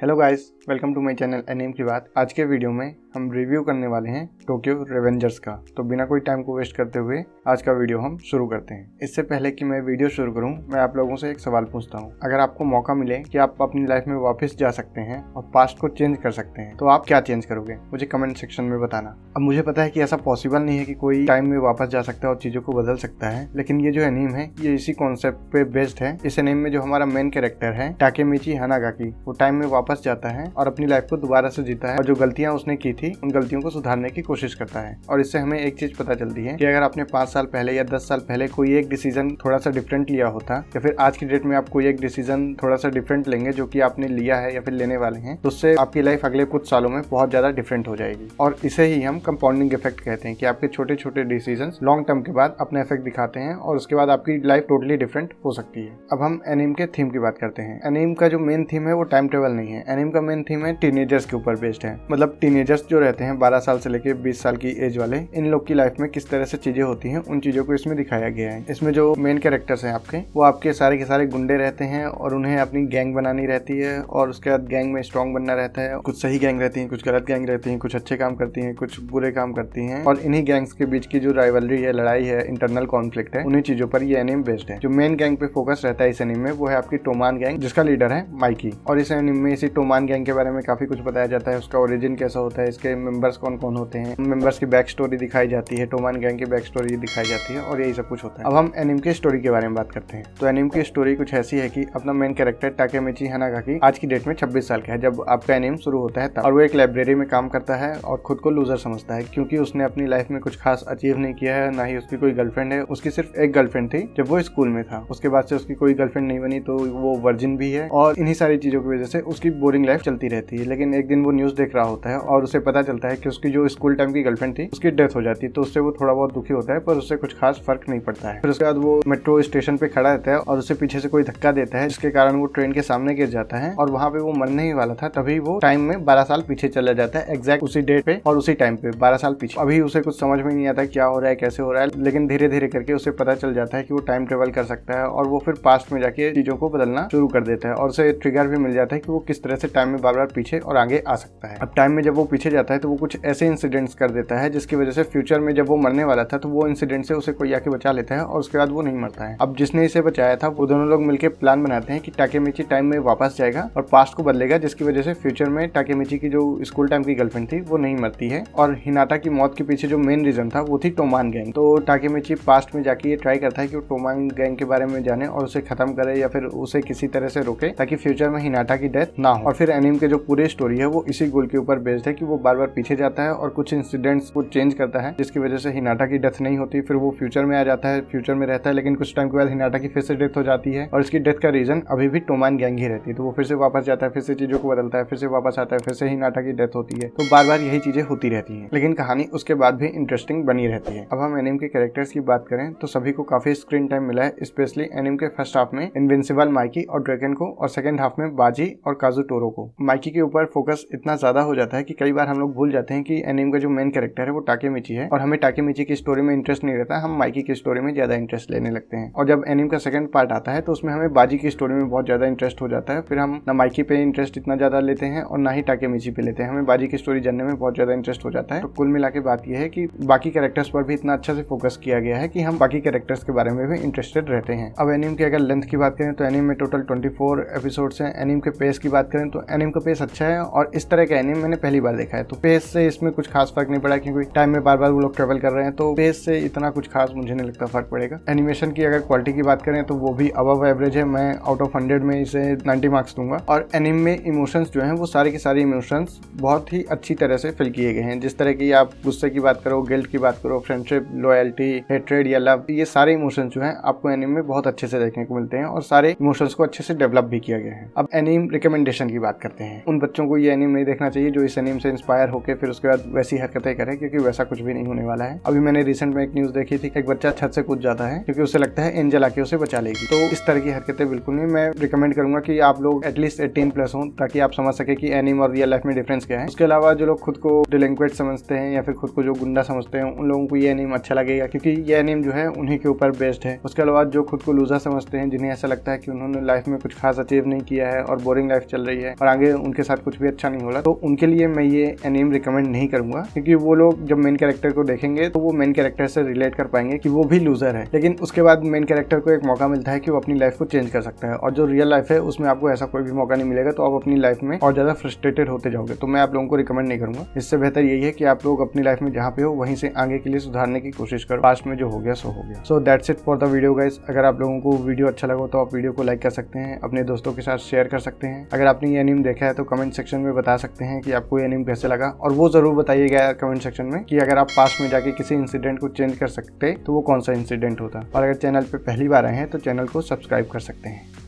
Hello guys, welcome to my channel anime की बात। आज के वीडियो में हम रिव्यू करने वाले हैं टोक्यो रिवेंजर्स का। तो बिना कोई टाइम को वेस्ट करते हुए आज का वीडियो हम शुरू करते हैं। इससे पहले कि मैं वीडियो शुरू करूं, मैं आप लोगों से एक सवाल पूछता हूं। अगर आपको मौका मिले कि आप अपनी लाइफ में वापस जा सकते हैं और पास्ट को चेंज कर सकते हैं, तो आप क्या चेंज करोगे? मुझे कमेंट सेक्शन में बताना। अब मुझे पता है कि ऐसा पॉसिबल नहीं है कि कोई टाइम में वापस जा सकता है और चीजों को बदल सकता है, लेकिन ये जो एनीम है ये इसी कॉन्सेप्ट पे बेस्ड है। इस एनीम में जो हमारा मेन कैरेक्टर है टाकेमिची हनागाकी, वो टाइम में वापस जाता है और अपनी लाइफ को दोबारा से जीता है और जो गलतियां उसने की थी उन गलतियों को सुधारने की कोशिश करता है। और इससे हमें एक चीज पता चलती है कि अगर आपने 5 साल पहले या 10 साल पहले कोई एक डिसीजन थोड़ा सा डिफरेंट लिया होता, या फिर आज की डेट में आप कोई एक डिसीजन थोड़ा सा डिफरेंट लेंगे जो कि आपने लिया है या फिर लेने वाले हैं, तो उससे आपकी लाइफ अगले कुछ सालों में बहुत ज्यादा डिफरेंट हो जाएगी। और इसे ही हम कंपाउंडिंग इफेक्ट कहते हैं कि आपके छोटे छोटे डिसीजन लॉन्ग टर्म के बाद अपने इफेक्ट दिखाते हैं और उसके बाद आपकी लाइफ टोटली डिफरेंट हो सकती है। अब हम एनीम के थीम की बात करते हैं। एनीम का जो मेन थीम है वो टाइम ट्रेवल नहीं है। एनीम का मेन थीम है टीनेजर्स के ऊपर बेस्ड है। मतलब टीनेजर्स जो रहते हैं 12 साल से लेकर 20 साल की एज वाले, इन लोग की लाइफ में किस तरह से चीजें होती हैं, उन चीजों को इसमें दिखाया गया है। इसमें जो मेन कैरेक्टर्स हैं आपके, वो आपके सारे के सारे गुंडे रहते हैं और उन्हें अपनी गैंग बनानी रहती है और उसके बाद गैंग में स्ट्रॉन्ग बनना रहता है। कुछ सही गैंग रहती है, कुछ गलत गैंग रहती है, कुछ अच्छे काम करती है, कुछ बुरे काम करती है। और इन्हीं गैंग्स के बीच की जो राइवलरी है, लड़ाई है, इंटरनल कॉन्फ्लिक्ट है, उन्हीं चीजों पर ये एनीम बेस्ड है। जो मेन गैंग पे फोकस रहता है इस एनीम में, वो है आपकी टोमान गैंग, जिसका लीडर है माइकी। और इस एनीम में इसी टोमान गैंग के बारे में काफी कुछ बताया जाता है। उसका ओरिजिन कैसा होता है, इसके मेंबर्स कौन कौन होते हैं, मेंबर्स की बैक स्टोरी दिखाई जाती है, टोमान गैंग की बैक स्टोरी दिखाई जाती है और यही सब कुछ होता है। अब हम एनीम की स्टोरी के बारे में बात करते हैं। तो एनीम की स्टोरी कुछ ऐसी है कि अपना मेन कैरेक्टर टाकेमिची हनागाकी आज की डेट में 26 साल का है जब आपका एनीम शुरू होता है तब। और वो एक लाइब्रेरी में काम करता है और खुद को लूजर समझता है क्योंकि उसने अपनी लाइफ में कुछ खास अचीव नहीं किया है, ना ही उसकी कोई गर्लफ्रेंड है। उसकी सिर्फ एक गर्लफ्रेंड थी जब वो स्कूल में था। उसके बाद से उसकी कोई गर्लफ्रेंड नहीं बनी, तो वो वर्जिन भी है और इन्हीं सारी चीजों की वजह से उसकी बोरिंग लाइफ चलती रहती है। लेकिन एक दिन वो न्यूज देख रहा होता है और उसे पता चलता है कि उसकी जो स्कूल टाइम की गर्लफ्रेंड थी उसकी डेथ हो जाती है। तो उससे वो थोड़ा बहुत दुखी होता है, पर उससे कुछ खास फर्क नहीं पड़ता है। फिर उसके बाद वो मेट्रो स्टेशन पे खड़ा रहता है और उसे पीछे से कोई धक्का देता है, जिसके कारण वो ट्रेन के सामने गिर जाता है और वहां पे वो मरने ही वाला था। तभी वो टाइम में 12 साल पीछे चला जाता है, एग्जैक्ट उसी डेट पे और उसी टाइम पे 12 साल पीछे। अभी उसे कुछ समझ में नहीं आता क्या हो रहा है, कैसे हो रहा है, लेकिन धीरे धीरे करके उसे पता चल जाता है कि वो टाइम ट्रेवल कर सकता है और वो फिर पास्ट में जाके चीजों को बदलना शुरू कर देता है और उसे ट्रिगर भी मिल जाता है कि वो किस तरह से टाइम में बार बार पीछे और आगे आ सकता है। अब टाइम में जब वो पीछे जाता है तो वो कुछ ऐसे इंसिडेंट्स कर देता है जिसकी वजह से फ्यूचर में जब वो मरने वाला था तो वो इंसिडेंट से उसे कोई आके बचा लेता है और उसके बाद वो नहीं मरता है। अब जिसने इसे बचाया था वो दोनों लोग मिलकर प्लान बनाते हैं कि टाकेमिची टाइम में वापस जाएगा और पास्ट को बदलेगा, जिसकी वजह से फ्यूचर में टाकेमिची की जो स्कूल टाइम की गर्लफ्रेंड थी वो नहीं मरती है। और हिनाटा की मौत के पीछे जो मेन रीजन था वो थी टोमान गैंग। तो टाकेमिची पास्ट में जाके ये ट्राई करता है कि वो टोमान गैंग के बारे में जाने और उसे खत्म करे या फिर उसे किसी तरह से रोके ताकि फ्यूचर में हिनाटा की डेथ ना हो। और फिर एनीम के जो पूरी स्टोरी है वो इसी गोल के ऊपर बेस्ड है कि वो बार बार पीछे जाता है और कुछ इंसिडेंट्स को चेंज करता है, जिसकी वजह से हिनाटा की डेथ नहीं होती। फिर वो फ्यूचर में आ जाता है, फ्यूचर में रहता है, लेकिन कुछ टाइम के बाद हिनाटा की फिर से डेथ हो जाती है और इसकी डेथ का रीजन अभी भी टोमान गैंग ही रहती है। तो वो फिर से वापस जाता है, फिर से चीजों को बदलता है, फिर से वापस आता है, फिर से हिनाटा की डेथ होती है। तो बार बार यही चीजें होती रहती है, लेकिन कहानी उसके बाद भी इंटरेस्टिंग बनी रहती है। अब हम एनीम के कैरेक्टर्स की बात करें तो सभी को काफी स्क्रीन टाइम मिला है, स्पेशली एनीम के फर्स्ट हाफ में इनविंसिबल माइकी और ड्रैगन को और सेकंड हाफ में बाजी और काजुटोरो को। माइकी के ऊपर फोकस इतना ज्यादा हो जाता है कि कई बार हम लोग भूल जाते हैं कि एनीम का जो मेन कैरेक्टर है वो टाकेमिची है और हमें टाकेमिची की स्टोरी में इंटरेस्ट नहीं रहता, हम माइकी की स्टोरी में ज्यादा इंटरेस्ट लेने लगते हैं। और जब एनीम का सेकंड पार्ट आता है तो उसमें हमें बाजी की स्टोरी में बहुत ज्यादा इंटरेस्ट हो जाता है। फिर हम ना माइकी पे इंटरेस्ट इतना ज्यादा लेते हैं और ना ही टाकेमिची पे लेते हैं, हमें बाजी की स्टोरी जानने में बहुत ज्यादा इंटरेस्ट हो जाता है। तो कुल मिला के बात यह है कि बाकी कैरेक्टर्स पर भी इतना अच्छा से फोकस किया गया है कि हम बाकी कैरेक्टर्स के बारे में भी इंटरेस्टेड रहते हैं। अब एनीम की अगर लेंथ की बात करें तो एनीम में टोटल 24 एपिसोड्स हैं। एनीम के पेस की बात करें तो एनीम का पेस अच्छा है और इस तरह का एनीम मैंने पहली बार देखा है, तो पेस से इसमें कुछ खास फर्क नहीं पड़ा क्योंकि टाइम में बार बार वो लोग ट्रेवल कर रहे हैं, तो पेस से इतना कुछ खास मुझे नहीं लगता फर्क पड़ेगा। एनिमेशन की अगर क्वालिटी की बात करें तो वो भी अबव एवरेज है, मैं आउट ऑफ 100 में इसे 90 मार्क्स दूंगा। और एनीम में इमोशंस जो हैं वो सारे के सारे इमोशंस बहुत ही अच्छी तरह से फिल किए गए हैं। जिस तरह की आप गुस्से की बात करो, गिल्ट की बात करो, फ्रेंडशिप, लॉयल्टी, हेट्रेड या लव, ये सारे इमोशंस जो हैं आपको एनीम में बहुत अच्छे से देखने को मिलते हैं और सारे इमोशंस को अच्छे से डेवलप भी किया गया है। अब एनीम रिकमेंडेशन की बात करते हैं। उन बच्चों को ये एनीम नहीं देखना चाहिए जो इस एनीम से इंस्पायर होकर फिर उसके बाद वैसी हरकतें करें, क्योंकि वैसा कुछ भी नहीं होने वाला है। अभी मैंने रिसेंट में एक न्यूज देखी थी कि एक बच्चा छत से कूद जाता है क्योंकि उसे लगता है एंजल आके उसे बचा लेगी। तो इस तरह की हरकतें बिल्कुल नहीं। मैं रिकमेंड करूंगा कि आप लोग एटलीस्ट 18+ हों ताकि आप समझ सके कि एनीम और रियल लाइफ में डिफरेंस क्या है। उसके अलावा जो लोग खुद को डिलिंक्वेंट समझते हैं या फिर खुद को जो गुंडा समझते हैं उन लोगों को ये एनीम अच्छा लगेगा क्योंकि ये एनीम जो है उन्हीं के ऊपर बेस्ड है। उसके अलावा जो खुद को लूजर समझते हैं, जिन्हें ऐसा लगता है कि उन्होंने लाइफ में कुछ खास अचीव नहीं किया है और बोरिंग लाइफ चल रही है और आगे उनके साथ कुछ भी अच्छा नहीं हो रहा, तो उनके लिए मैं ये एनीम रिकमेंड नहीं करूंगा, क्योंकि वो लोग जब मेन कैरेक्टर को देखेंगे तो वो मेन कैरेक्टर से रिलेट कर पाएंगे कि वो भी लूजर है, लेकिन उसके बाद मेन कैरेक्टर को एक मौका मिलता है कि वो अपनी लाइफ को चेंज कर सकता है। और जो रियल लाइफ है उसमें आपको ऐसा कोई भी मौका नहीं मिलेगा, तो आप अपनी लाइफ में और ज्यादा फ्रस्ट्रेटेड होते जाओगे। तो मैं आप लोगों को रिकमेंड नहीं करूंगा। इससे बेहतर यही है कि आप लोग अपनी लाइफ में जहाँ पे हो वहीं से आगे के लिए सुधारने की कोशिश करो। पास्ट में जो हो गया सो हो गया। So that's it for the video guys. अगर आप लोगों को वीडियो अच्छा लगा तो आप वीडियो को लाइक कर सकते हैं, अपने दोस्तों के साथ शेयर कर सकते हैं। अगर आपने ये एनीम देखा है तो कमेंट सेक्शन में बता सकते हैं कि आपको ये एनीम कैसे लगा, और वो जरूर बताइएगा कमेंट सेक्शन में कि अगर आप पास्ट में जाके किसी इंसिडेंट को चेंज कर सकते तो वो कौन सा इंसिडेंट होता। और अगर चैनल पे पहली बार आए हैं तो चैनल को सब्सक्राइब कर सकते हैं।